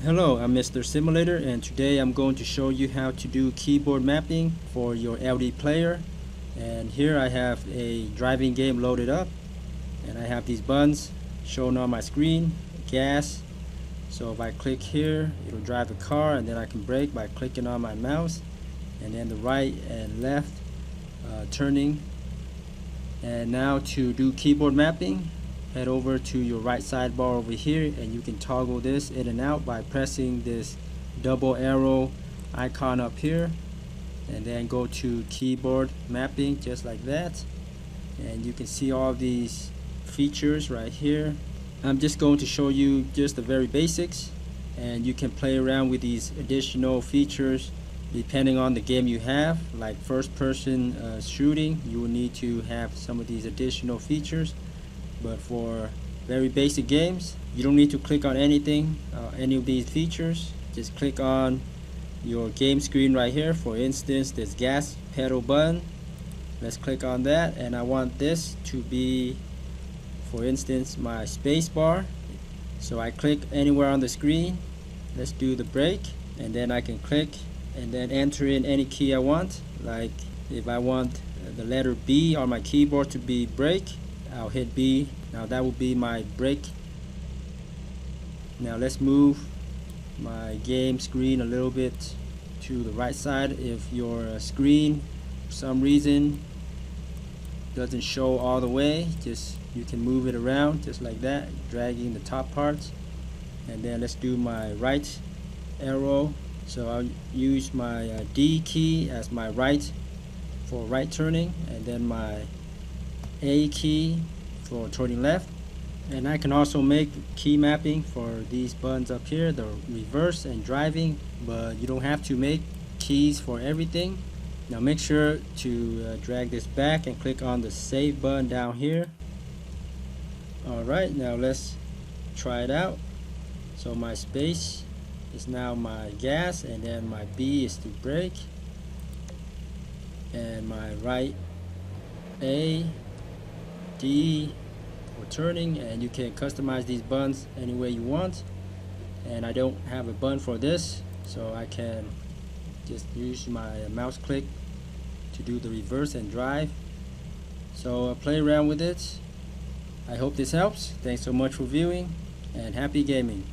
Hello, I'm Mr. Simulator, and today I'm going to show you how to do keyboard mapping for your LDPlayer. And here I have a driving game loaded up, and I have these buttons shown on my screen. Gas, so if I click here it'll drive the car, and then I can brake by clicking on my mouse, and then the right and left turning. And now to do keyboard mapping, head over to your right sidebar over here, and you can toggle this in and out by pressing this double arrow icon up here, and then go to keyboard mapping just like that, and you can see all these features right here. I'm just going to show you just the very basics, and you can play around with these additional features depending on the game you have. Like first person shooting, you will need to have some of these additional features. But for very basic games, you don't need to click on anything, any of these features. Just click on your game screen right here. For instance, this gas pedal button. Let's click on that, and I want this to be, for instance, my space bar. So I click anywhere on the screen. Let's do the brake, and then I can click and then enter in any key I want. Like if I want the letter B on my keyboard to be brake, I'll hit B. Now that will be my brake. Now let's move my game screen a little bit to the right side. If your screen for some reason doesn't show all the way, you can move it around just like that, dragging the top parts. And then let's do my right arrow. So I'll use my D key as my right for right turning, and then my A key for turning left. And I can also make key mapping for these buttons up here, the reverse and driving, but you don't have to make keys for everything. Now make sure to drag this back and click on the save button down here. Alright, now let's try it out. So my space is now my gas, and then my B is to brake, and my right A, D for turning. And you can customize these buttons any way you want, and I don't have a button for this, so I can just use my mouse click to do the reverse and drive. So play around with it. I hope this helps. Thanks so much for viewing, and happy gaming.